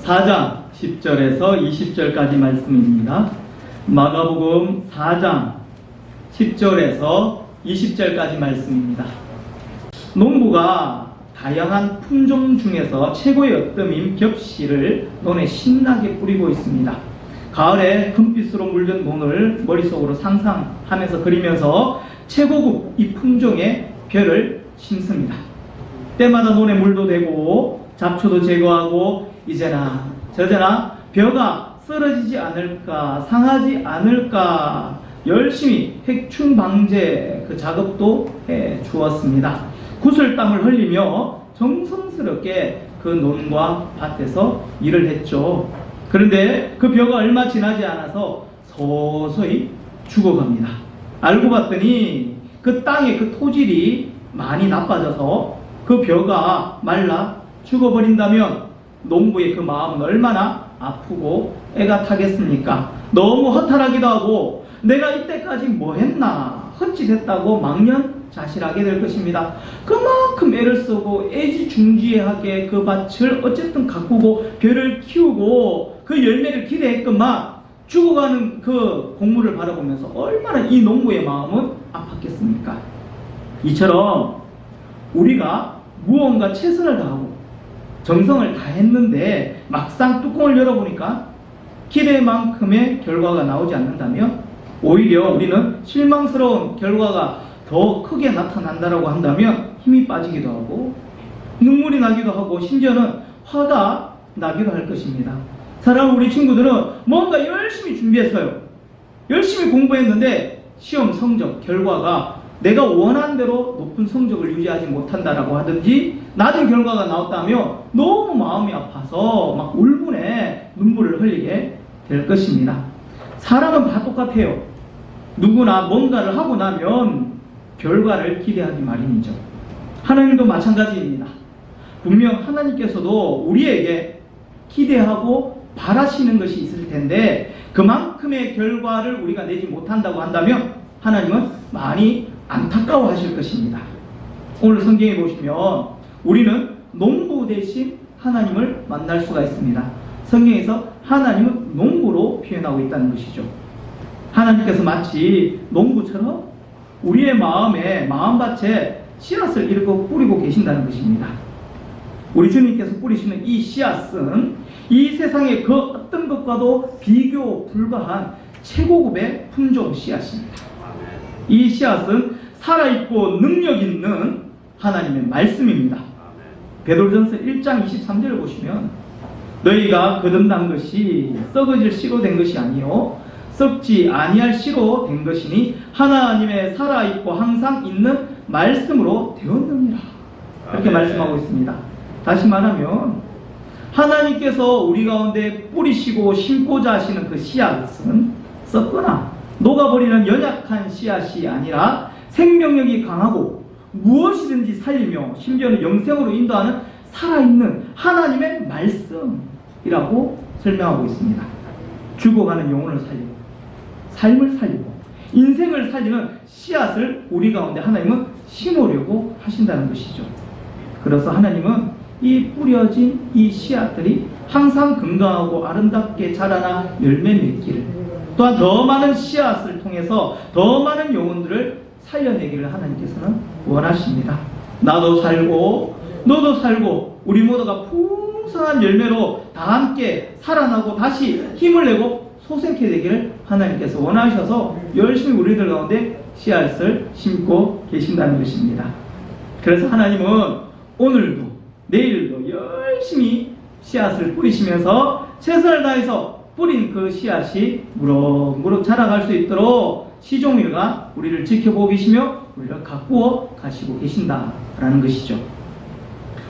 4장 10절에서 20절까지 말씀입니다. 마가복음 4장 10절에서 20절까지 말씀입니다. 농부가 다양한 품종 중에서 최고의 어뜸인 벽씨를 논에 신나게 뿌리고 있습니다. 가을에 금빛으로 물든 논을 머릿속으로 상상하면서 그리면서 최고급 이 품종의 벼를 심습니다. 때마다 논에 물도 대고 잡초도 제거하고 이제나 저제나 벼가 쓰러지지 않을까, 상하지 않을까 열심히 해충 방제 그 작업도 해 주었습니다. 구슬땀을 흘리며 정성스럽게 그 논과 밭에서 일을 했죠. 그런데 그 벼가 얼마 지나지 않아서 서서히 죽어갑니다. 알고 봤더니 그 땅의 그 토질이 많이 나빠져서 그 벼가 말라 죽어버린다면 농부의 그 마음은 얼마나 아프고 애가 타겠습니까? 너무 허탈하기도 하고 내가 이때까지 뭐 했나 헛짓했다고 망연자실하게 될 것입니다. 그만큼 애를 쓰고 애지중지하게 그 밭을 어쨌든 가꾸고 벼를 키우고 그 열매를 기대했건만 죽어가는 그 곡물을 바라보면서 얼마나 이 농부의 마음은 아팠겠습니까? 이처럼 우리가 무언가 최선을 다하고 정성을 다했는데 막상 뚜껑을 열어보니까 기대만큼의 결과가 나오지 않는다면 오히려 우리는 실망스러운 결과가 더 크게 나타난다고 한다면 힘이 빠지기도 하고 눈물이 나기도 하고 심지어는 화가 나기도 할 것입니다. 사랑하는 우리 친구들은 뭔가 열심히 준비했어요. 열심히 공부했는데 시험 성적 결과가 내가 원하는 대로 높은 성적을 유지하지 못한다라고 하든지 낮은 결과가 나왔다면 너무 마음이 아파서 막 울분에 눈물을 흘리게 될 것입니다. 사람은 다 똑같아요. 누구나 뭔가를 하고 나면 결과를 기대하기 마련이죠. 하나님도 마찬가지입니다. 분명 하나님께서도 우리에게 기대하고 바라시는 것이 있을 텐데 그만큼의 결과를 우리가 내지 못한다고 한다면 하나님은 많이 안타까워 하실 것입니다. 오늘 성경에 보시면 우리는 농부 대신 하나님을 만날 수가 있습니다. 성경에서 하나님은 농부로 표현하고 있다는 것이죠. 하나님께서 마치 농부처럼 우리의 마음밭에 씨앗을 이렇게 뿌리고 계신다는 것입니다. 우리 주님께서 뿌리시는 이 씨앗은 이 세상의 그 어떤 것과도 비교 불가한 최고급의 품종 씨앗입니다. 이 씨앗은 살아있고 능력 있는 하나님의 말씀입니다. 베드로전서 1장 23절을 보시면 너희가 거듭난 것이 썩어질 씨로 된 것이 아니요 썩지 아니할 씨로 된 것이니 하나님의 살아있고 항상 있는 말씀으로 되었느니라 이렇게 말씀하고 있습니다. 다시 말하면 하나님께서 우리 가운데 뿌리시고 심고자 하시는 그 씨앗은 썩거나 녹아버리는 연약한 씨앗이 아니라 생명력이 강하고 무엇이든지 살리며 심지어는 영생으로 인도하는 살아있는 하나님의 말씀이라고 설명하고 있습니다. 죽어가는 영혼을 살리고 삶을 살리고 인생을 살리는 씨앗을 우리 가운데 하나님은 심으려고 하신다는 것이죠. 그래서 하나님은 이 뿌려진 이 씨앗들이 항상 건강하고 아름답게 자라나 열매 맺기를 또한 더 많은 씨앗을 통해서 더 많은 영혼들을 살려내기를 하나님께서는 원하십니다. 나도 살고 너도 살고 우리 모두가 풍성한 열매로 다 함께 살아나고 다시 힘을 내고 소생케 되기를 하나님께서 원하셔서 열심히 우리들 가운데 씨앗을 심고 계신다는 것입니다. 그래서 하나님은 오늘도 내일도 열심히 씨앗을 뿌리시면서 최선을 다해서 뿌린 그 씨앗이 무럭무럭 자라갈 수 있도록 시종일관 우리를 지켜보고 계시며 우리를 가꾸어 가시고 계신다라는 것이죠.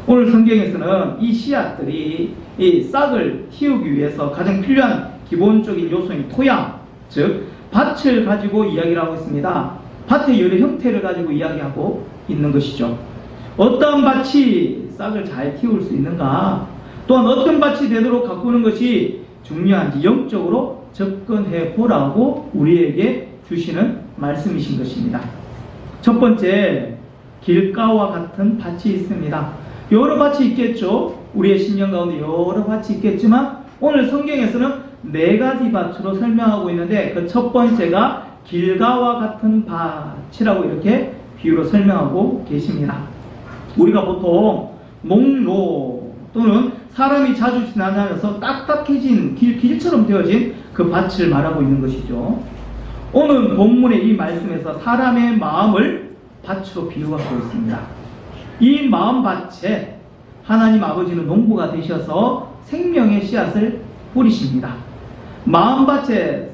오늘 성경에서는 이 씨앗들이 이 싹을 틔우기 위해서 가장 필요한 기본적인 요소인 토양, 즉 밭을 가지고 이야기를 하고 있습니다. 밭의 여러 형태를 가지고 이야기하고 있는 것이죠. 어떤 밭이 싹을 잘 키울 수 있는가, 또한 어떤 밭이 되도록 가꾸는 것이 중요한지 영적으로 접근해 보라고 우리에게 주시는 말씀이신 것입니다. 첫 번째, 길가와 같은 밭이 있습니다. 여러 밭이 있겠죠. 우리의 신경 가운데 여러 밭이 있겠지만 오늘 성경에서는 4가지 밭으로 설명하고 있는데 그 첫 번째가 길가와 같은 밭이라고 이렇게 비유로 설명하고 계십니다. 우리가 보통 농로 또는 사람이 자주 지나다녀서 딱딱해진 길처럼 되어진 그 밭을 말하고 있는 것이죠. 오늘 본문의 이 말씀에서 사람의 마음을 밭으로 비유하고 있습니다. 이 마음밭에 하나님 아버지는 농부가 되셔서 생명의 씨앗을 뿌리십니다. 마음밭의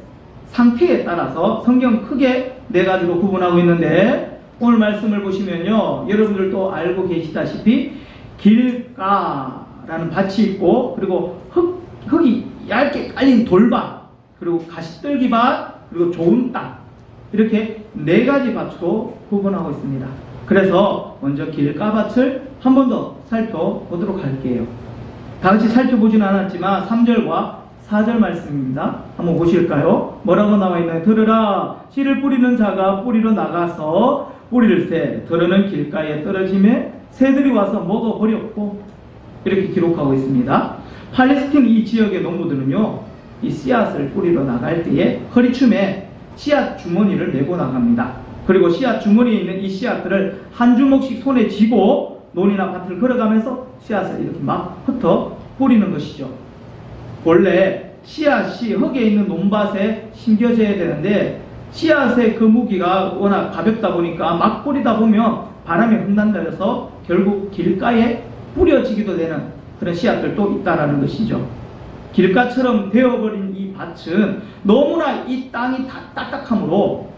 상태에 따라서 성경 크게 4가지로 구분하고 있는데 오늘 말씀을 보시면요, 여러분들도 알고 계시다시피 길가라는 밭이 있고, 그리고 흙이 얇게 깔린 돌밭, 그리고 가시떨기밭, 그리고 좋은 땅, 이렇게 4가지 밭으로 구분하고 있습니다. 그래서 먼저 길가밭을 한 번 더 살펴보도록 할게요. 다 같이 살펴보진 않았지만 3절과 4절 말씀입니다. 한번 보실까요? 뭐라고 나와 있나요? 들으라, 씨를 뿌리는 자가 뿌리러 나가서 뿌리를 새, 들으는 길가에 떨어짐에 새들이 와서 먹어버렸고, 이렇게 기록하고 있습니다. 팔레스틴 이 지역의 농부들은요, 이 씨앗을 뿌리러 나갈 때에 허리춤에 씨앗 주머니를 메고 나갑니다. 그리고 씨앗 주머니에 있는 이 씨앗들을 한 주먹씩 손에 쥐고 논이나 밭을 걸어가면서 씨앗을 이렇게 막 흩어 뿌리는 것이죠. 원래 씨앗이 흙에 있는 논밭에 심겨져야 되는데 씨앗의 그 무기가 워낙 가볍다 보니까 막 뿌리다 보면 바람에 흩날려서 결국 길가에 뿌려지기도 되는 그런 씨앗들도 있다라는 것이죠. 길가처럼 되어버린 이 밭은 너무나 이 땅이 딱딱하므로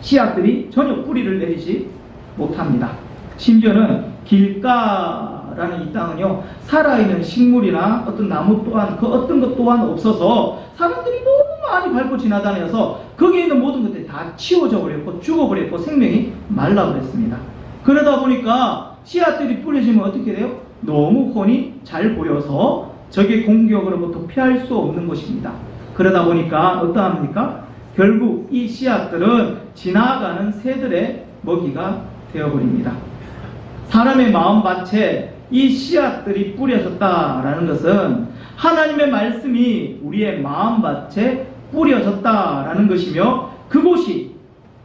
씨앗들이 전혀 뿌리를 내리지 못합니다. 심지어는 길가라는 이 땅은요, 살아있는 식물이나 어떤 나무 또한 그 어떤 것 또한 없어서 사람들이 너무 많이 밟고 지나다녀서 거기에 있는 모든 것들이 다 치워져 버렸고 죽어버렸고 생명이 말라버렸습니다. 그러다 보니까 씨앗들이 뿌려지면 어떻게 돼요? 너무 훤히 잘 보여서 적의 공격으로부터 피할 수 없는 것입니다. 그러다 보니까 어떠합니까? 결국 이 씨앗들은 지나가는 새들의 먹이가 되어버립니다. 사람의 마음밭에 이 씨앗들이 뿌려졌다라는 것은 하나님의 말씀이 우리의 마음밭에 뿌려졌다라는 것이며 그곳이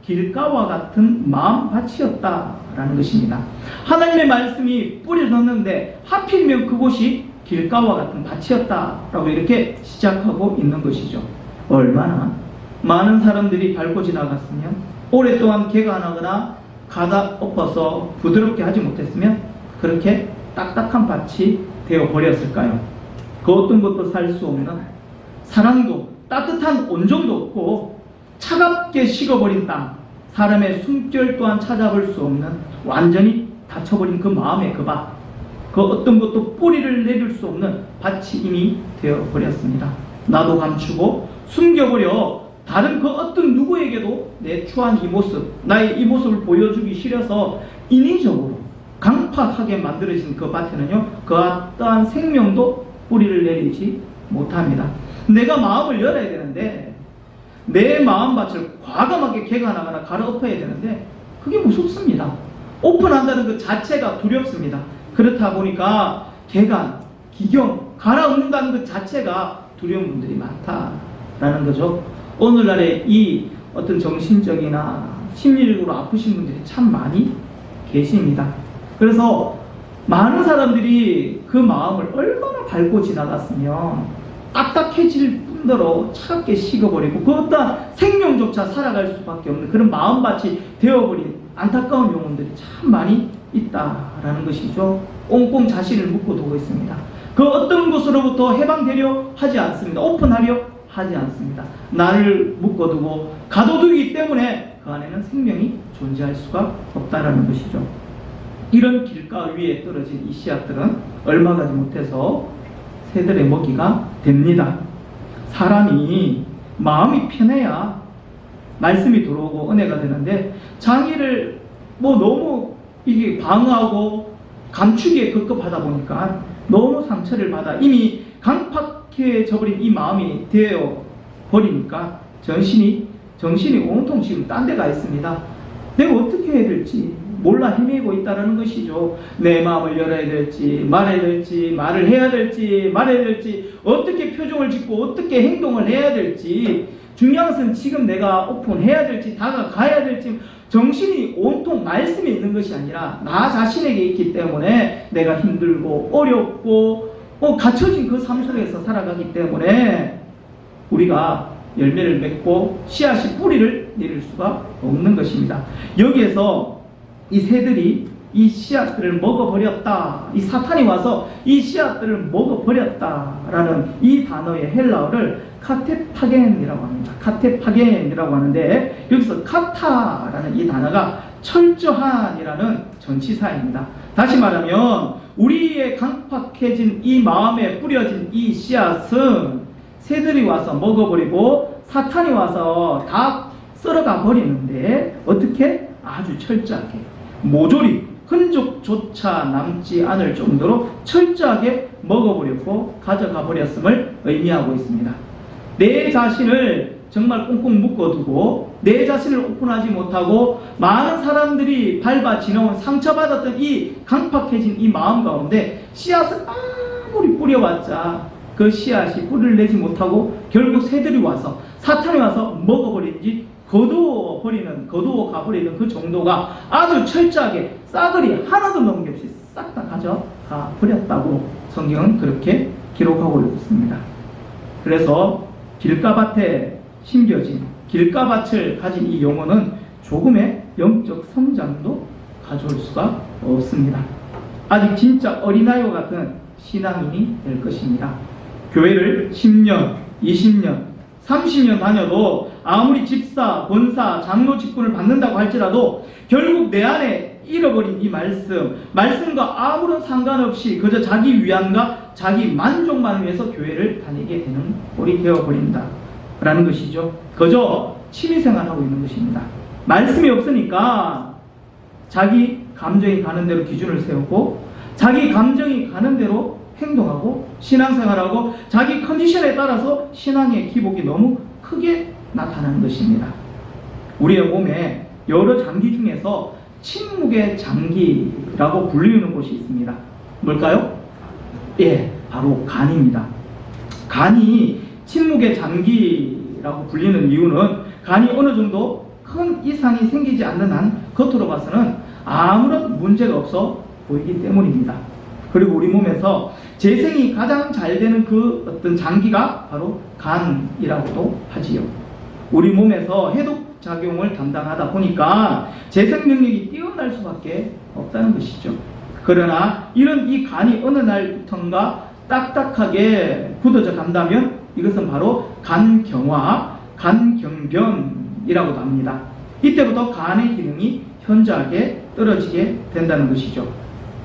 길가와 같은 마음밭이었다라는 것입니다. 하나님의 말씀이 뿌려졌는데 하필이면 그곳이 길가와 같은 밭이었다라고 이렇게 시작하고 있는 것이죠. 얼마나 많은 사람들이 밟고 지나갔으면, 오랫동안 개간하거나 가다 엎어서 부드럽게 하지 못했으면 그렇게 딱딱한 밭이 되어버렸을까요? 그 어떤 것도 살 수 없는, 사랑도 따뜻한 온정도 없고 차갑게 식어버린 땅, 사람의 숨결 또한 찾아볼 수 없는 완전히 닫혀버린 그 마음의 그 밭, 그 어떤 것도 뿌리를 내릴 수 없는 밭이 이미 되어버렸습니다. 나도 감추고 숨겨버려 다른 그 어떤 누구에게도 내 추한 이 모습, 나의 이 모습을 보여주기 싫어서 인위적으로 강팍하게 만들어진 그 밭에는요, 그 어떠한 생명도 뿌리를 내리지 못합니다. 내가 마음을 열어야 되는데, 내 마음밭을 과감하게 개간하거나 갈아엎어야 되는데 그게 무섭습니다. 오픈한다는 그 자체가 두렵습니다. 그렇다 보니까 개간, 기경, 갈아엎는다는 그 자체가 두려운 분들이 많다라는 거죠. 오늘날에 이 어떤 정신적이나 심리적으로 아프신 분들이 참 많이 계십니다. 그래서 많은 사람들이 그 마음을 얼마나 밟고 지나갔으면 딱딱해질 뿐더러 차갑게 식어버리고 그 어떤 생명조차 살아갈 수밖에 없는 그런 마음밭이 되어버린 안타까운 영혼들이 참 많이 있다라는 것이죠. 꽁꽁 자신을 묶어 두고 있습니다. 그 어떤 것으로부터 해방되려 하지 않습니다. 오픈하려 하지 않습니다. 나를 묶어두고 가둬두기 때문에 그 안에는 생명이 존재할 수가 없다라는 것이죠. 이런 길가 위에 떨어진 이 씨앗들은 얼마 가지 못해서 새들의 먹이가 됩니다. 사람이 마음이 편해야 말씀이 들어오고 은혜가 되는데, 장애를 너무 이게 방어하고 감추기에 급급하다 보니까 너무 상처를 받아 이미 강팍해져 버린 이 마음이 되어 버리니까 정신이 온통 지금 딴 데 가 있습니다. 내가 어떻게 해야 될지, 몰라 헤매고 있다는 것이죠. 내 마음을 열어야 될지 말아야 될지, 말을 해야 될지 말아야 될지, 어떻게 표정을 짓고 어떻게 행동을 해야 될지, 중요한 것은 지금 내가 오픈해야 될지 다가가야 될지, 정신이 온통 말씀에 있는 것이 아니라 나 자신에게 있기 때문에 내가 힘들고 어렵고 갇혀진 그 삶 속에서 살아가기 때문에 우리가 열매를 맺고 씨앗이 뿌리를 내릴 수가 없는 것입니다. 여기에서 이 새들이 이 씨앗들을 먹어버렸다, 이 사탄이 와서 이 씨앗들을 먹어버렸다라는 이 단어의 헬라어를 카테파겐이라고 합니다. 카테파겐이라고 하는데, 여기서 카타라는 이 단어가 철저한이라는 전치사입니다. 다시 말하면 우리의 강팍해진 이 마음에 뿌려진 이 씨앗은 새들이 와서 먹어버리고 사탄이 와서 다 썰어가 버리는데, 어떻게? 아주 철저하게, 모조리 흔적조차 남지 않을 정도로 철저하게 먹어버렸고 가져가 버렸음을 의미하고 있습니다. 내 자신을 정말 꽁꽁 묶어두고 내 자신을 오픈하지 못하고 많은 사람들이 밟아 지나온 상처받았던 이 강팍해진 이 마음 가운데 씨앗을 아무리 뿌려봤자 그 씨앗이 뿌리를 내지 못하고 결국 새들이 와서 사탄이 와서 먹어버린지 거두어 가버리는 그 정도가 아주 철저하게 싸그리 하나도 넘김없이 싹 다 가져가 버렸다고 성경은 그렇게 기록하고 있습니다. 그래서 길가밭에 심겨진, 길가밭을 가진 이 영혼은 조금의 영적 성장도 가져올 수가 없습니다. 아직 진짜 어린아이와 같은 신앙인이 될 것입니다. 교회를 10년, 20년, 30년 다녀도 아무리 집사, 권사, 장로 직분을 받는다고 할지라도 결국 내 안에 잃어버린 이 말씀과 아무런 상관없이 그저 자기 위안과 자기 만족만을 위해서 교회를 다니게 되는 꼴이 되어버린다 라는 것이죠. 그저 취미생활하고 있는 것입니다. 말씀이 없으니까 자기 감정이 가는 대로 기준을 세우고 자기 감정이 가는 대로 행동하고 신앙생활하고 자기 컨디션에 따라서 신앙의 기복이 너무 크게 나타나는 것입니다. 우리의 몸에 여러 장기 중에서 침묵의 장기라고 불리는 곳이 있습니다. 뭘까요? 예, 바로 간입니다. 간이 침묵의 장기라고 불리는 이유는 간이 어느 정도 큰 이상이 생기지 않는 한 겉으로 봐서는 아무런 문제가 없어 보이기 때문입니다. 그리고 우리 몸에서 재생이 가장 잘 되는 그 어떤 장기가 바로 간이라고도 하지요. 우리 몸에서 해독 작용을 담당하다 보니까 재생 능력이 뛰어날 수밖에 없다는 것이죠. 그러나 이런 이 간이 어느 날부턴가 딱딱하게 굳어져 간다면 이것은 바로 간경화, 간경변이라고도 합니다. 이때부터 간의 기능이 현저하게 떨어지게 된다는 것이죠.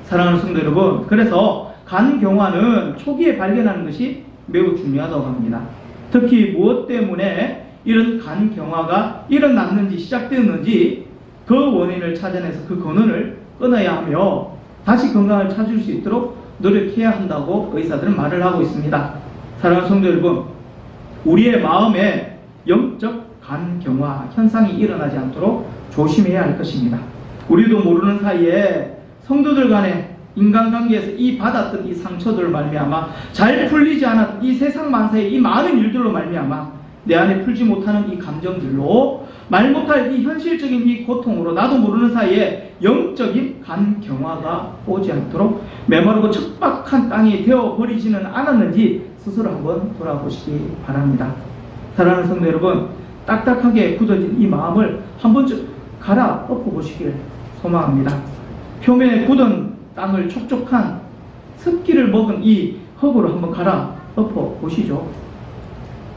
사랑하는 성도 여러분, 그래서 간경화는 초기에 발견하는 것이 매우 중요하다고 합니다. 특히 무엇 때문에 이런 간경화가 일어났는지 시작되었는지 그 원인을 찾아내서 그 근원을 끊어야 하며 다시 건강을 찾을 수 있도록 노력해야 한다고 의사들은 말을 하고 있습니다. 사랑하는 성도 여러분, 우리의 마음에 영적 간경화 현상이 일어나지 않도록 조심해야 할 것입니다. 우리도 모르는 사이에 성도들 간에 인간관계에서 이 받았던 이 상처들을 말미암아 잘 풀리지 않았던 이 세상 만사의 이 많은 일들로 말미암아 내 안에 풀지 못하는 이 감정들로 말 못할 이 현실적인 이 고통으로 나도 모르는 사이에 영적인 간경화가 오지 않도록 메마르고 척박한 땅이 되어버리지는 않았는지 스스로 한번 돌아보시기 바랍니다. 사랑하는 성도 여러분, 딱딱하게 굳어진 이 마음을 한 번쯤 갈아 엎어보시길 소망합니다. 표면에 굳은 땅을 촉촉한 습기를 먹은 이 흙으로 한번 갈아 엎어보시죠.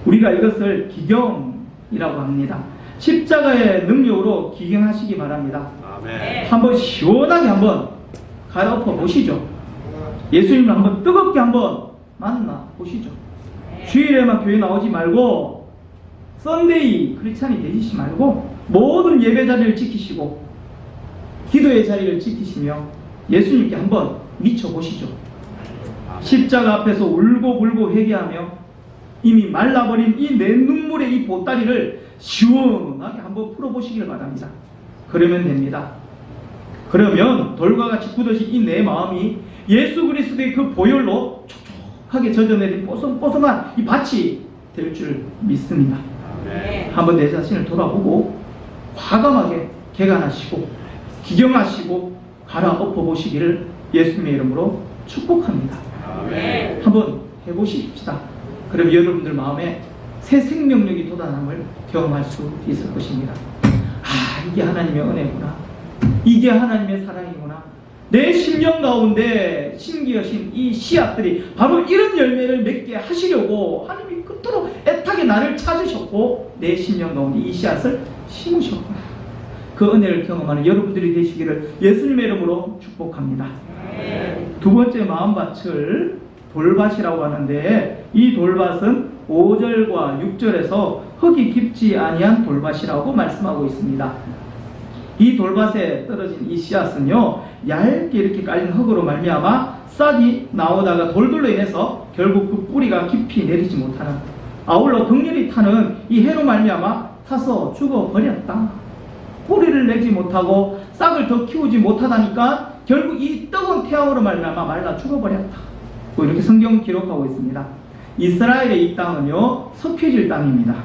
우리가 이것을 기경이라고 합니다. 십자가의 능력으로 기경하시기 바랍니다. 아멘. 한번 시원하게 한번 갈아엎어 보시죠. 예수님을 한번 뜨겁게 한번 만나 보시죠. 주일에만 교회 나오지 말고 썬데이 크리스찬이 되시지 말고 모든 예배 자리를 지키시고 기도의 자리를 지키시며 예수님께 한번 미쳐보시죠. 십자가 앞에서 울고불고 회개하며 이미 말라버린 이 내 눈물의 이 보따리를 시원하게 한번 풀어보시길 바랍니다. 그러면 됩니다. 그러면 돌과 같이 굳어진 이 내 마음이 예수 그리스도의 그 보혈로 촉촉하게 젖어내린 뽀송뽀송한 이 밭이 될 줄 믿습니다. 한번 내 자신을 돌아보고 과감하게 개간하시고 기경하시고 갈아엎어 보시기를 예수님의 이름으로 축복합니다. 한번 해보십시다. 그럼 여러분들 마음에 새 생명력이 돋아남을 경험할 수 있을 것입니다. 이게 하나님의 은혜구나. 이게 하나님의 사랑이구나. 내 심령 가운데 심기하신 이 씨앗들이 바로 이런 열매를 맺게 하시려고 하나님이 그토록 애타게 나를 찾으셨고 내 심령 가운데 이 씨앗을 심으셨구나. 그 은혜를 경험하는 여러분들이 되시기를 예수님의 이름으로 축복합니다. 두 번째 마음밭을 돌밭이라고 하는데 이 돌밭은 5절과 6절에서 흙이 깊지 아니한 돌밭이라고 말씀하고 있습니다. 이 돌밭에 떨어진 이 씨앗은요, 얇게 이렇게 깔린 흙으로 말미암아 싹이 나오다가 돌들로 인해서 결국 그 뿌리가 깊이 내리지 못하는, 아울러 덩열이 타는 이 해로 말미암아 타서 죽어버렸다. 뿌리를 내지 못하고 싹을 더 키우지 못하다니까 결국 이 뜨거운 태양으로 말미암아 말라 죽어버렸다. 이렇게 성경 기록하고 있습니다. 이스라엘의 이 땅은요, 석회질 땅입니다.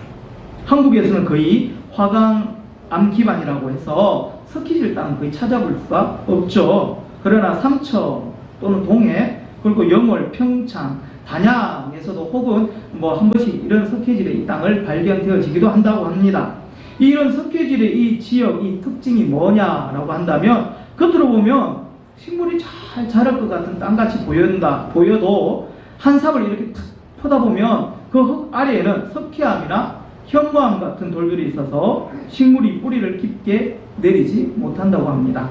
한국에서는 거의 화강 암기반이라고 해서 석회질 땅은 거의 찾아볼 수가 없죠. 그러나 삼척 또는 동해, 그리고 영월, 평창, 단양에서도 혹은 한 번씩 이런 석회질의 이 땅을 발견되어지기도 한다고 합니다. 이런 석회질의 이 지역, 이 특징이 뭐냐라고 한다면, 겉으로 보면 식물이 잘 자랄 것 같은 땅같이 보여도 한 삽을 이렇게 탁 퍼다 보면 그 흙 아래에는 석회암이나 현무암 같은 돌들이 있어서 식물이 뿌리를 깊게 내리지 못한다고 합니다.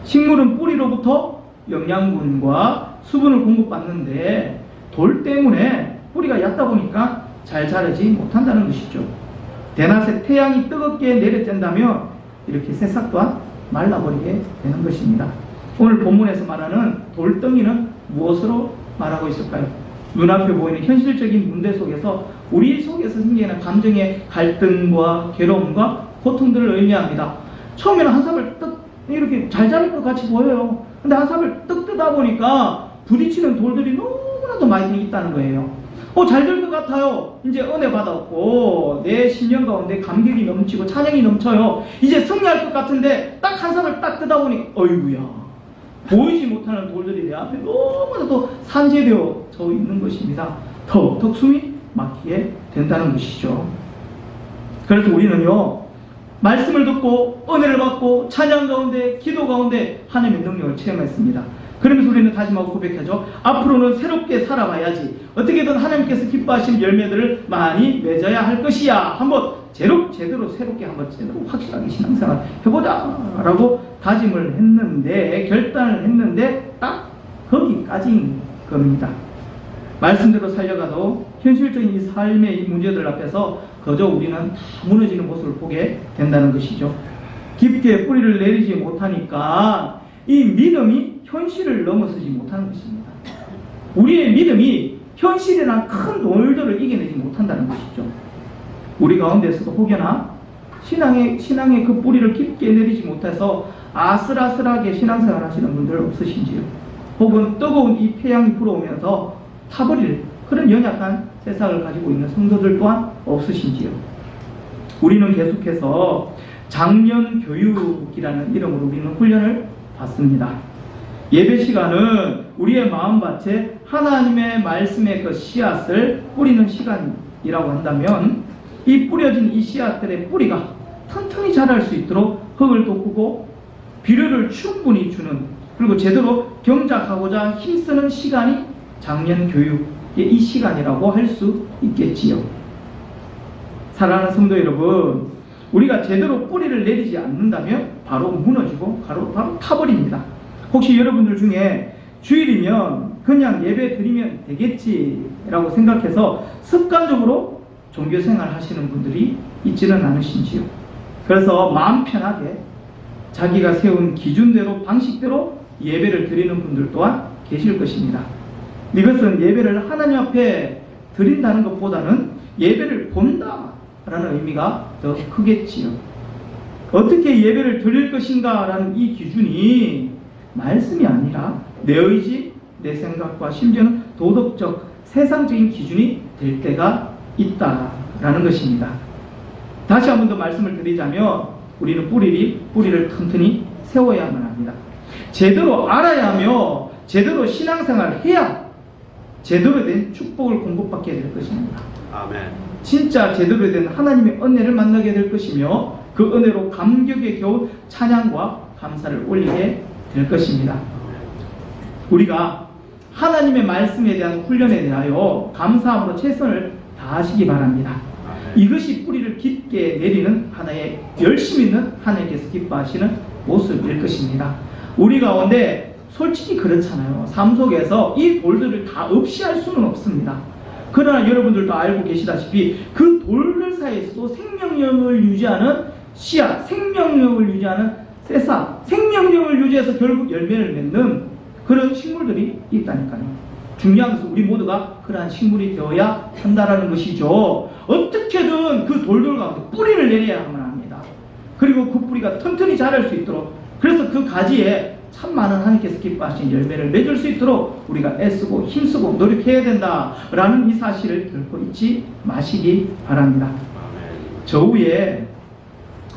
식물은 뿌리로부터 영양분과 수분을 공급받는데 돌 때문에 뿌리가 얕다 보니까 잘 자라지 못한다는 것이죠. 대낮에 태양이 뜨겁게 내려댄다면 이렇게 새싹 또한 말라버리게 되는 것입니다. 오늘 본문에서 말하는 돌덩이는 무엇으로 말하고 있을까요? 눈앞에 보이는 현실적인 문제 속에서 우리 속에서 생기는 감정의 갈등과 괴로움과 고통들을 의미합니다. 처음에는 한 삽을 떡 이렇게 잘 자랄 것 같이 보여요. 근데 한 삽을 떡 뜯다 보니까 부딪히는 돌들이 너무나도 많이 있다는 거예요. 잘 될 것 같아요. 이제 은혜 받았고 내 심령 가운데 감격이 넘치고 찬양이 넘쳐요. 이제 승리할 것 같은데 딱 한 삽을 딱 뜯다 보니 어이구야, 보이지 못하는 돌들이 내 앞에 너무나도 산재되어 있는 것입니다. 턱 숨이 막히게 된다는 것이죠. 그래서 우리는요, 말씀을 듣고 은혜를 받고 찬양 가운데 기도 가운데 하나님의 능력을 체험했습니다. 그러면서 우리는 다짐하고 고백하죠. 앞으로는 새롭게 살아봐야지. 어떻게든 하나님께서 기뻐하시는 열매들을 많이 맺어야 할 것이야. 한번 제대로 새롭게 한번 제대로 확실하게 신앙생활 해보자 라고 다짐을 했는데, 결단을 했는데 딱 거기까지인 겁니다. 말씀대로 살려가도 현실적인 이 삶의 이 문제들 앞에서 그저 우리는 다 무너지는 모습을 보게 된다는 것이죠. 깊게 뿌리를 내리지 못하니까 이 믿음이 현실을 넘어서지 못하는 것입니다. 우리의 믿음이 현실이란 큰 돌들을 이겨내지 못한다는 것이죠. 우리 가운데서도 혹여나 신앙의 그 뿌리를 깊게 내리지 못해서 아슬아슬하게 신앙생활 하시는 분들 없으신지요? 혹은 뜨거운 이 태양이 불어오면서 타버릴 그런 연약한 새싹을 가지고 있는 성도들 또한 없으신지요? 우리는 계속해서 장년 교육이라는 이름으로 우리는 훈련을 받습니다. 예배 시간은 우리의 마음밭에 하나님의 말씀의 그 씨앗을 뿌리는 시간이라고 한다면, 이 뿌려진 이 씨앗들의 뿌리가 튼튼히 자랄 수 있도록 흙을 돋구고 비료를 충분히 주는, 그리고 제대로 경작하고자 힘쓰는 시간이 장년 교육의 이 시간이라고 할 수 있겠지요. 사랑하는 성도 여러분, 우리가 제대로 뿌리를 내리지 않는다면 바로 무너지고 바로 타버립니다. 혹시 여러분들 중에 주일이면 그냥 예배 드리면 되겠지라고 생각해서 습관적으로 종교생활 하시는 분들이 있지는 않으신지요? 그래서 마음 편하게 자기가 세운 기준대로 방식대로 예배를 드리는 분들 또한 계실 것입니다. 이것은 예배를 하나님 앞에 드린다는 것보다는 예배를 본다라는 의미가 더 크겠지요. 어떻게 예배를 드릴 것인가 라는 이 기준이 말씀이 아니라 내 의지, 내 생각과 심지어는 도덕적, 세상적인 기준이 될 때가 있다라는 것입니다. 다시 한 번 더 말씀을 드리자면 우리는 뿌리를 튼튼히 세워야만 합니다. 제대로 알아야 하며 제대로 신앙생활을 해야 제대로 된 축복을 공급받게 될 것입니다. 아멘. 진짜 제대로 된 하나님의 은혜를 만나게 될 것이며 그 은혜로 감격에 겨운 찬양과 감사를 올리게 될 것입니다. 우리가 하나님의 말씀에 대한 훈련에 대하여 감사함으로 최선을 다하시기 바랍니다. 이것이 뿌리를 깊게 내리는 하나의 열심 있는 하나님께서 기뻐하시는 모습일 것입니다. 우리 가운데 솔직히 그렇잖아요. 삶 속에서 이 돌들을 다 없이 할 수는 없습니다. 그러나 여러분들도 알고 계시다시피 그 돌들 사이에서도 생명력을 유지하는 씨앗, 생명력을 유지하는 새싹, 생명력을 유지해서 결국 열매를 맺는 그런 식물들이 있다니까요. 중요한 것은 우리 모두가 그러한 식물이 되어야 한다는 것이죠. 어떻게든 그 돌들 가운데 뿌리를 내려야만 합니다. 그리고 그 뿌리가 튼튼히 자랄 수 있도록, 그래서 그 가지에 참 많은 하나님께서 기뻐하신 열매를 맺을 수 있도록 우리가 애쓰고 힘쓰고 노력해야 된다라는 이 사실을 결코 잊지 마시기 바랍니다. 저 위에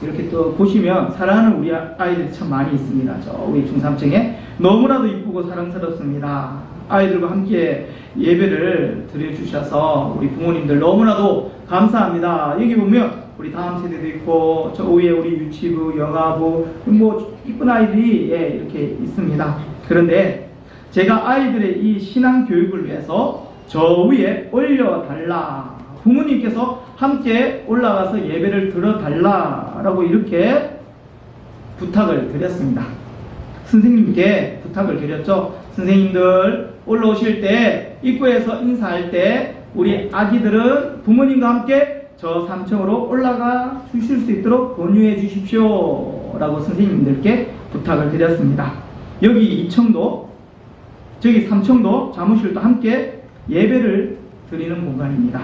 이렇게 또 보시면 사랑하는 우리 아이들이 참 많이 있습니다. 저 위에 중3층에 너무나도 이쁘고 사랑스럽습니다. 아이들과 함께 예배를 드려주셔서 우리 부모님들 너무나도 감사합니다. 여기 보면 우리 다음 세대도 있고 저 위에 우리 유치부, 영아부 뭐 이쁜 아이들이 이렇게 있습니다. 그런데 제가 아이들의 이 신앙 교육을 위해서 저 위에 올려달라, 부모님께서 함께 올라가서 예배를 들어달라라고 이렇게 부탁을 드렸습니다. 선생님께 부탁을 드렸죠. 선생님들 올라오실 때 입구에서 인사할 때 우리 아기들은 부모님과 함께 저 3층으로 올라가 주실 수 있도록 권유해 주십시오 라고 선생님들께 부탁을 드렸습니다. 여기 2층도 저기 3층도 사무실도 함께 예배를 드리는 공간입니다.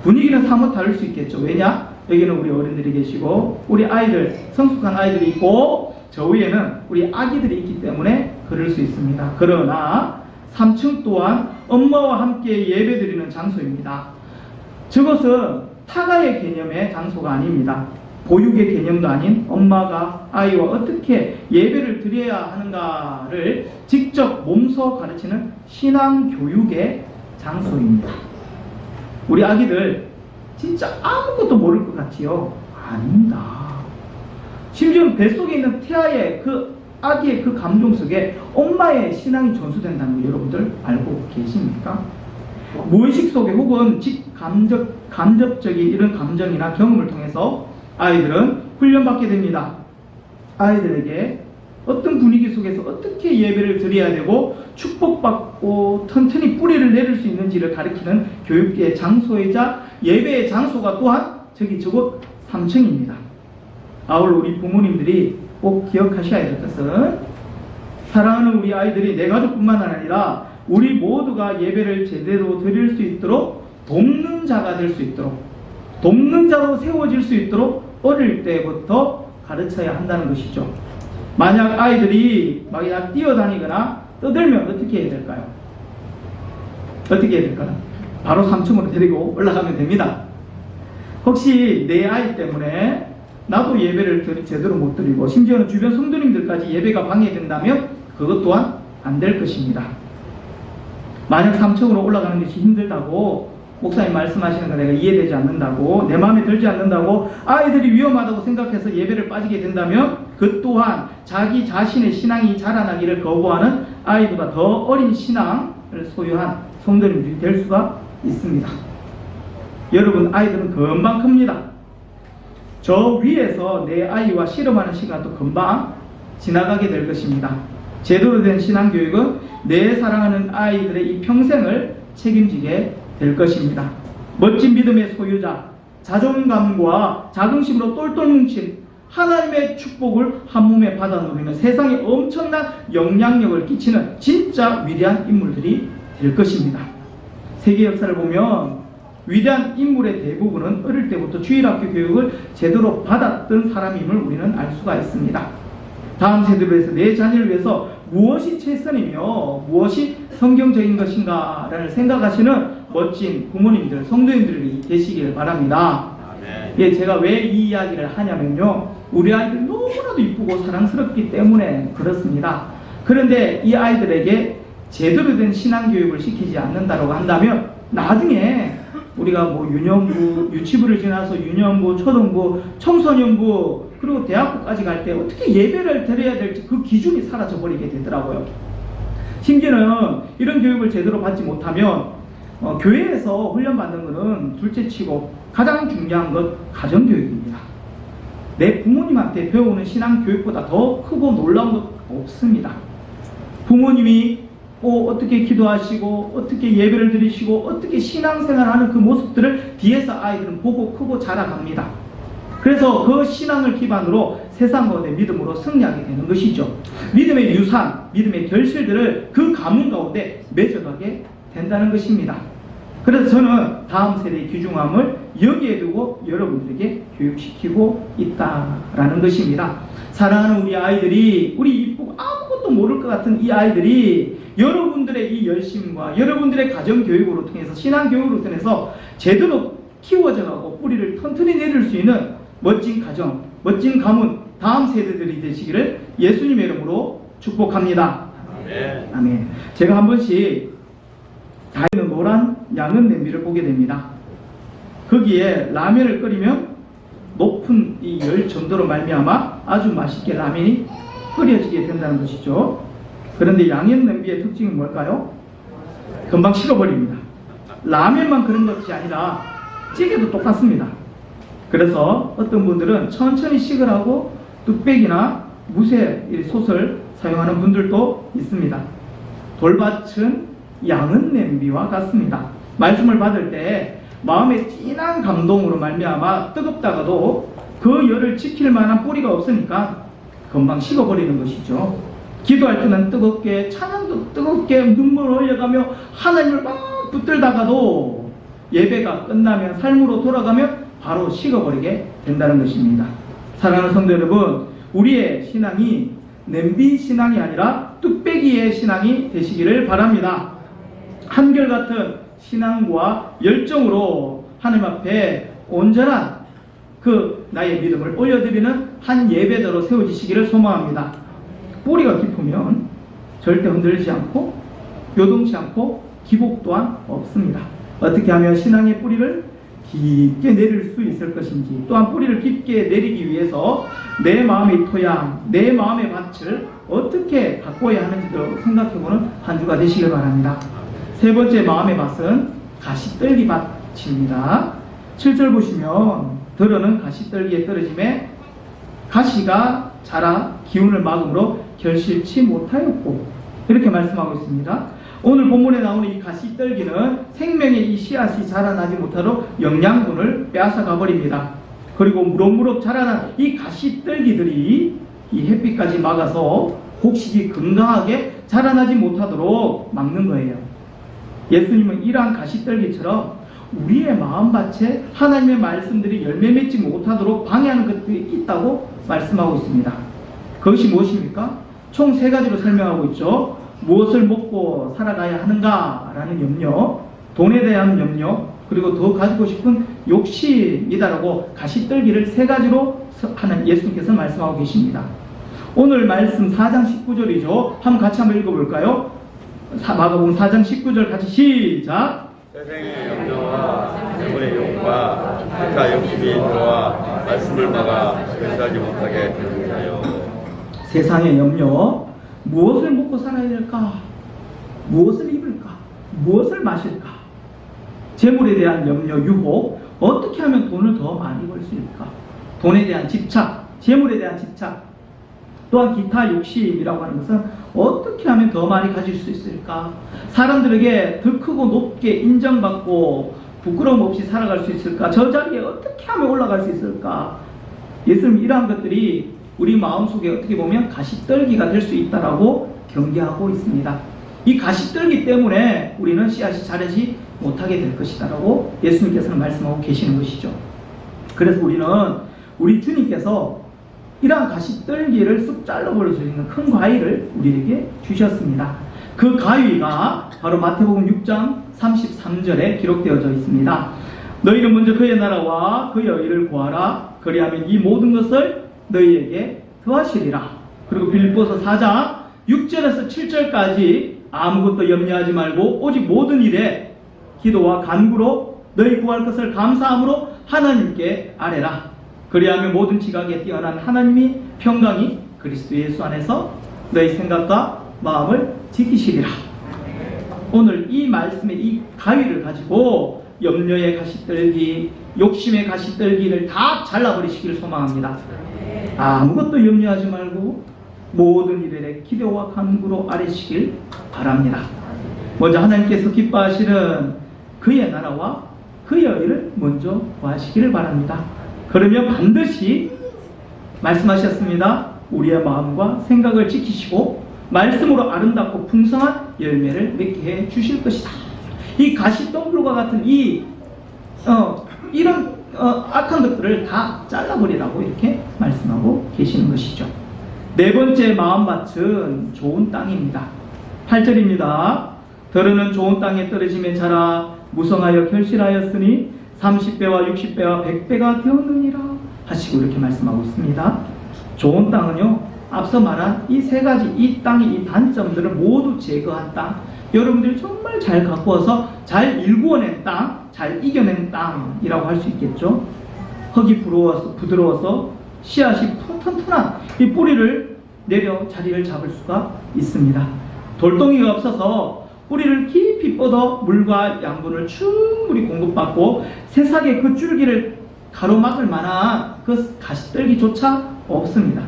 분위기는 사뭇 다를 수 있겠죠. 왜냐? 여기는 우리 어른들이 계시고 우리 아이들, 성숙한 아이들이 있고 저 위에는 우리 아기들이 있기 때문에 그럴 수 있습니다. 그러나 3층 또한 엄마와 함께 예배드리는 장소입니다. 저것은 타가의 개념의 장소가 아닙니다. 보육의 개념도 아닌 엄마가 아이와 어떻게 예배를 드려야 하는가를 직접 몸소 가르치는 신앙교육의 장소입니다. 우리 아기들 진짜 아무것도 모를 것 같지요? 아닙니다. 심지어 뱃속에 있는 태아의 그 아기의 그 감동 속에 엄마의 신앙이 전수된다는 거 여러분들 알고 계십니까? 무의식 속에 혹은 간접적인 이런 감정이나 경험을 통해서 아이들은 훈련받게 됩니다. 아이들에게 어떤 분위기 속에서 어떻게 예배를 드려야 되고 축복받고 튼튼히 뿌리를 내릴 수 있는지를 가리키는 교육의 장소이자 예배의 장소가 또한 저곳 3층입니다. 아울러 우리 부모님들이 꼭 기억하셔야 될 것은 사랑하는 우리 아이들이 내 가족뿐만 아니라 우리 모두가 예배를 제대로 드릴 수 있도록 돕는 자가 될 수 있도록, 돕는 자로 세워질 수 있도록 어릴 때부터 가르쳐야 한다는 것이죠. 만약 아이들이 막 뛰어다니거나 떠들면 어떻게 해야 될까요? 어떻게 해야 될까요? 바로 3층으로 데리고 올라가면 됩니다. 혹시 내 아이 때문에 나도 예배를 제대로 못 드리고 심지어는 주변 성도님들까지 예배가 방해된다면 그것 또한 안 될 것입니다. 만약 3층으로 올라가는 것이 힘들다고 목사님 말씀하시는 거 내가 이해되지 않는다고 내 마음에 들지 않는다고 아이들이 위험하다고 생각해서 예배를 빠지게 된다면 그 또한 자기 자신의 신앙이 자라나기를 거부하는 아이보다 더 어린 신앙을 소유한 성도님들이 될 수가 있습니다. 여러분 아이들은 금방 큽니다. 저 위에서 내 아이와 씨름하는 시간도 금방 지나가게 될 것입니다. 제대로 된 신앙교육은 내 사랑하는 아이들의 이 평생을 책임지게 될 것입니다. 멋진 믿음의 소유자, 자존감과 자긍심으로 똘똘 뭉친 하나님의 축복을 한 몸에 받아 누리는 세상에 엄청난 영향력을 끼치는 진짜 위대한 인물들이 될 것입니다. 세계 역사를 보면 위대한 인물의 대부분은 어릴 때부터 주일학교 교육을 제대로 받았던 사람임을 우리는 알 수가 있습니다. 다음 세대를 위해서, 내 자녀를 위해서 무엇이 최선이며 무엇이 성경적인 것인가를 생각하시는 멋진 부모님들, 성도님들이 되시길 바랍니다. 예, 제가 왜 이 이야기를 하냐면요, 우리 아이들 너무나도 이쁘고 사랑스럽기 때문에 그렇습니다. 그런데 이 아이들에게 제대로 된 신앙교육을 시키지 않는다고 한다면 나중에 우리가 뭐 유년부, 유치부를 지나서 유년부, 초등부, 청소년부, 그리고 대학교까지 갈 때 어떻게 예배를 드려야 될지 그 기준이 사라져 버리게 되더라고요. 심지어는 이런 교육을 제대로 받지 못하면 교회에서 훈련받는 것은 둘째치고 가장 중요한 것 가정교육입니다. 내 부모님한테 배우는 신앙교육보다 더 크고 놀라운 것 없습니다. 부모님이 어떻게 기도하시고 어떻게 예배를 드리시고 어떻게 신앙생활하는 그 모습들을 뒤에서 아이들은 보고 크고 자라갑니다. 그래서 그 신앙을 기반으로 세상 가운데 믿음으로 승리하게 되는 것이죠. 믿음의 유산, 믿음의 결실들을 그 가문 가운데 맺어가게 된다는 것입니다. 그래서 저는 다음 세대의 귀중함을 여기에 두고 여러분들에게 교육시키고 있다라는 것입니다. 사랑하는 우리 아이들이, 우리 이쁘고 아무것도 모를 것 같은 이 아이들이 여러분들의 이 열심과 여러분들의 가정교육으로 통해서, 신앙교육으로 통해서 제대로 키워져가고 뿌리를 튼튼히 내릴 수 있는 멋진 가정, 멋진 가문, 다음 세대들이 되시기를 예수님의 이름으로 축복합니다. 아멘. 아멘. 제가 한 번씩 다이는 노란 양은 냄비를 보게 됩니다. 거기에 라면을 끓이면 높은 이 열 정도로 말미암아 아주 맛있게 라면이 끓여지게 된다는 것이죠. 그런데 양은 냄비의 특징이 뭘까요? 금방 식어버립니다. 라면만 그런 것이 아니라 찌개도 똑같습니다. 그래서 어떤 분들은 천천히 식으라고 뚝배기나 무쇠 솥을 사용하는 분들도 있습니다. 돌밭은 양은 냄비와 같습니다. 말씀을 받을 때 마음의 진한 감동으로 말미암아 뜨겁다가도 그 열을 지킬 만한 뿌리가 없으니까 금방 식어버리는 것이죠. 기도할 때는 뜨겁게, 찬양도 뜨겁게 눈물을 흘려가며 하나님을 막 붙들다가도 예배가 끝나면, 삶으로 돌아가면 바로 식어버리게 된다는 것입니다. 사랑하는 성도 여러분, 우리의 신앙이 냄비 신앙이 아니라 뚝배기의 신앙이 되시기를 바랍니다. 한결같은 신앙과 열정으로 하나님 앞에 온전한 그 나의 믿음을 올려드리는 한 예배자로 세워지시기를 소망합니다. 뿌리가 깊으면 절대 흔들리지 않고 요동치 않고 기복 또한 없습니다. 어떻게 하면 신앙의 뿌리를 깊게 내릴 수 있을 것인지, 또한 뿌리를 깊게 내리기 위해서 내 마음의 토양, 내 마음의 밭을 어떻게 바꿔야 하는지도 생각해보는 한 주가 되시길 바랍니다. 세 번째 마음의 밭은 가시떨기 밭입니다. 7절 보시면 들어는 가시떨기에 떨어짐에 가시가 자라 기운을 막음으로 결실치 못하였고, 이렇게 말씀하고 있습니다. 오늘 본문에 나오는 이 가시떨기는 생명의 이 씨앗이 자라나지 못하도록 영양분을 빼앗아 가버립니다. 그리고 무럭무럭 자라난 이 가시떨기들이 이 햇빛까지 막아서 곡식이 건강하게 자라나지 못하도록 막는 거예요. 예수님은 이러한 가시떨기처럼 우리의 마음밭에 하나님의 말씀들이 열매 맺지 못하도록 방해하는 것들이 있다고 말씀하고 있습니다. 그것이 무엇입니까? 총 3가지로 설명하고 있죠. 무엇을 먹고 살아가야 하는가라는 염려, 돈에 대한 염려, 그리고 더 가지고 싶은 욕심이다라고 가시떨기를 3가지로 하는 예수님께서 말씀하고 계십니다. 오늘 말씀 4장 19절이죠. 같이 한번 읽어볼까요? 마가복음 4장 19절 같이 시작. 세상의 염려와 재물의 욕과 기타 욕심이 들어와 말씀을 막아 결실하지 못하게 하여. 세상의 염려, 무엇을 먹고 살아야 될까? 무엇을 입을까? 무엇을 마실까? 재물에 대한 염려, 유혹, 어떻게 하면 돈을 더 많이 벌 수 있을까? 돈에 대한 집착, 재물에 대한 집착, 또한 기타 욕심이라고 하는 것은 어떻게 하면 더 많이 가질 수 있을까? 사람들에게 더 크고 높게 인정받고 부끄러움 없이 살아갈 수 있을까? 저 자리에 어떻게 하면 올라갈 수 있을까? 예수님 이러한 것들이 우리 마음속에 어떻게 보면 가시떨기가 될 수 있다라고 경계하고 있습니다. 이 가시떨기 때문에 우리는 씨앗이 자라지 못하게 될 것이다 라고 예수님께서는 말씀하고 계시는 것이죠. 그래서 우리는 우리 주님께서 이러한 가시떨기를 쑥 잘라버릴 수 있는 큰 가위를 우리에게 주셨습니다. 그 가위가 바로 마태복음 6장 33절에 기록되어져 있습니다. 너희는 먼저 그의 나라와 그의 의를 구하라. 그리하면 이 모든 것을 너희에게 더하시리라. 그리고 빌립보서 4장 6절에서 7절까지 아무것도 염려하지 말고 오직 모든 일에 기도와 간구로 너희 구할 것을 감사함으로 하나님께 아뢰라. 그리하면 모든 지각에 뛰어난 하나님이 평강이 그리스도 예수 안에서 너희 생각과 마음을 지키시리라. 오늘 이 말씀의 이 가위를 가지고 염려의 가시떨기, 욕심의 가시떨기를 다 잘라버리시기를 소망합니다. 아무것도 염려하지 말고 모든 일에 기도와 간구로 아뢰시길 바랍니다. 먼저 하나님께서 기뻐하시는 그의 나라와 그의 의를 먼저 구하시기를 바랍니다. 그러면 반드시 말씀하셨습니다. 우리의 마음과 생각을 지키시고 말씀으로 아름답고 풍성한 열매를 맺게 해 주실 것이다. 이 가시덤불과 같은 이런 악한 것들을 다 잘라버리라고 이렇게 말씀하고 계시는 것이죠. 네 번째 마음밭은 좋은 땅입니다. 8절입니다. 더러는 좋은 땅에 떨어지면 자라 무성하여 결실하였으니 30배와 60배와 100배가 되었느니라 하시고 이렇게 말씀하고 있습니다. 좋은 땅은요, 앞서 말한 이 세 가지, 이 땅의 이 단점들을 모두 제거한 땅, 여러분들이 정말 잘 가꾸어서 잘 일구어낸 땅, 잘 이겨낸 땅이라고 할 수 있겠죠. 흙이 부드러워서 씨앗이 튼튼한 이 뿌리를 내려 자리를 잡을 수가 있습니다. 돌덩이가 없어서 뿌리를 깊이 뻗어 물과 양분을 충분히 공급받고 새싹의 그 줄기를 가로막을 만한 그 가시떨기조차 없습니다.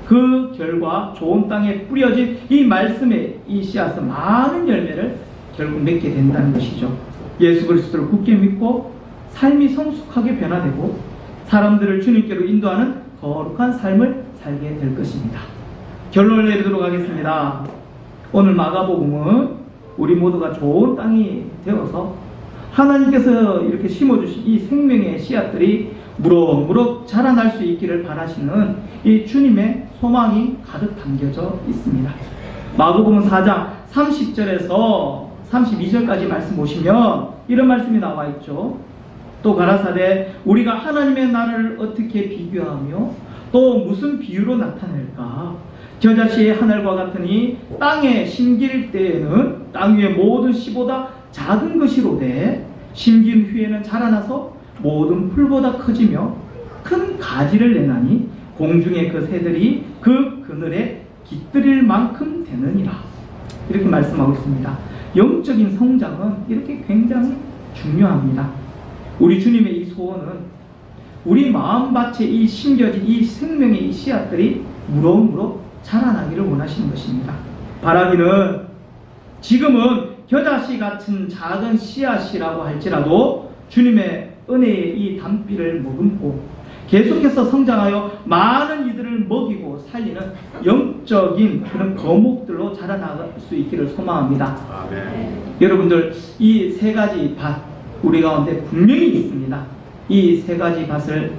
그 결과 좋은 땅에 뿌려진 이 말씀의 이 씨앗은 많은 열매를 결국 맺게 된다는 것이죠. 예수 그리스도를 굳게 믿고 삶이 성숙하게 변화되고 사람들을 주님께로 인도하는 거룩한 삶을 살게 될 것입니다. 결론을 내리도록 하겠습니다. 오늘 마가복음은 우리 모두가 좋은 땅이 되어서 하나님께서 이렇게 심어주신 이 생명의 씨앗들이 무럭무럭 자라날 수 있기를 바라시는 이 주님의 소망이 가득 담겨져 있습니다. 마가복음 4장 30절에서 32절까지 말씀 보시면 이런 말씀이 나와 있죠. 또 가라사대 우리가 하나님의 나라를 어떻게 비교하며 또 무슨 비유로 나타낼까? 겨자씨의 하늘과 같으니 땅에 심길 때에는 땅 위의 모든 씨보다 작은 것이로되 심긴 후에는 자라나서 모든 풀보다 커지며 큰 가지를 내나니 공중의 그 새들이 그 그늘에 깃들일 만큼 되느니라. 이렇게 말씀하고 있습니다. 영적인 성장은 이렇게 굉장히 중요합니다. 우리 주님의 이 소원은 우리 마음밭에 이 심겨진 이 생명의 이 씨앗들이 무럭무럭 자라나기를 원하시는 것입니다. 바라기는 지금은 겨자씨 같은 작은 씨앗이라고 할지라도 주님의 은혜의 이 단비를 머금고 계속해서 성장하여 많은 이들을 먹이고 살리는 영적인 그런 거목들로 자라나갈 수 있기를 소망합니다. 아멘. 여러분들 이 세 가지 밭 우리 가운데 분명히 있습니다. 이 세 가지 밭을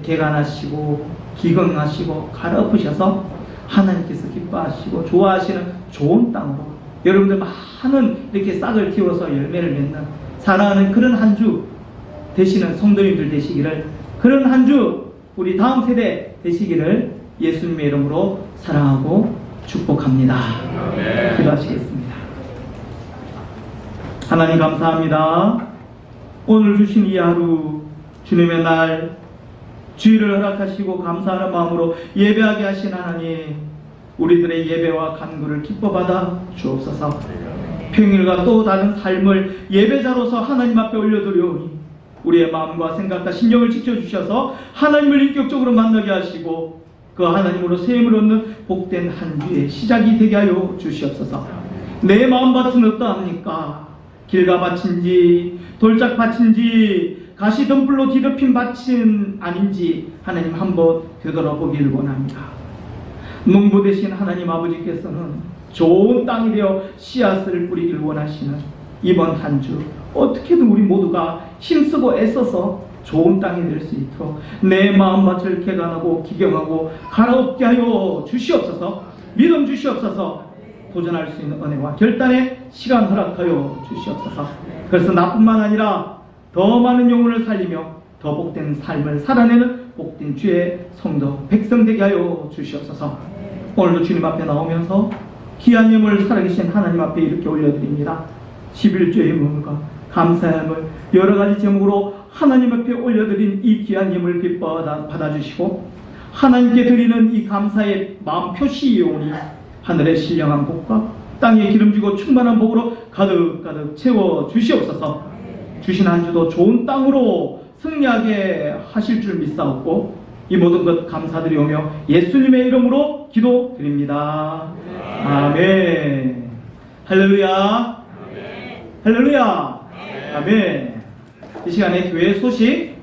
개간하시고 기경하시고 갈아엎으셔서 하나님께서 기뻐하시고 좋아하시는 좋은 땅으로 여러분들 많은 이렇게 싹을 틔워서 열매를 맺는 사랑하는 그런 한 주 되시는 성도님들 되시기를, 그런 한 주 우리 다음 세대 되시기를 예수님의 이름으로 사랑하고 축복합니다. 아멘. 기도하시겠습니다. 하나님 감사합니다. 오늘 주신 이 하루 주님의 날 주의를 허락하시고 감사하는 마음으로 예배하게 하신 하나님, 우리들의 예배와 간구를 기뻐받아 주옵소서. 평일과 또 다른 삶을 예배자로서 하나님 앞에 올려드려오니 우리의 마음과 생각과 신경을 지켜주셔서 하나님을 인격적으로 만나게 하시고 그 하나님으로 세임을 얻는 복된 한 주의 시작이 되게 하여 주시옵소서. 내 마음밭은 어떠합니까? 길가밭인지 돌짝밭인지 가시덤불로 뒤덮인 밭은 아닌지 하나님 한번 되돌아보기를 원합니다. 농부 되신 하나님 아버지께서는 좋은 땅이 되어 씨앗을 뿌리길 원하시는 이번 한 주 어떻게든 우리 모두가 힘쓰고 애써서 좋은 땅이 될 수 있도록 내 마음밭을 개간하고 기경하고 갈아엎게 하여 주시옵소서. 믿음 주시옵소서. 도전할 수 있는 은혜와 결단의 시간 허락하여 주시옵소서. 그래서 나뿐만 아니라 더 많은 영혼을 살리며 더 복된 삶을 살아내는 복된 주의 성도 백성 되게 하여 주시옵소서. 오늘도 주님 앞에 나오면서 귀한 예물 살아계신 하나님 앞에 이렇게 올려드립니다. 11조의 예물과 감사의 예물 여러 가지 제목으로 하나님 앞에 올려드린 이 귀한 예물 기뻐 받아주시고 하나님께 드리는 이 감사의 마음 표시이오니 하늘의 신령한 복과 땅에 기름지고 충만한 복으로 가득가득 채워 주시옵소서. 주신 한 주도 좋은 땅으로 승리하게 하실 줄 믿사옵고 이 모든 것 감사드리오며 예수님의 이름으로 기도드립니다. 아멘. 할렐루야. 할렐루야. 아멘. 이 시간에 교회 소식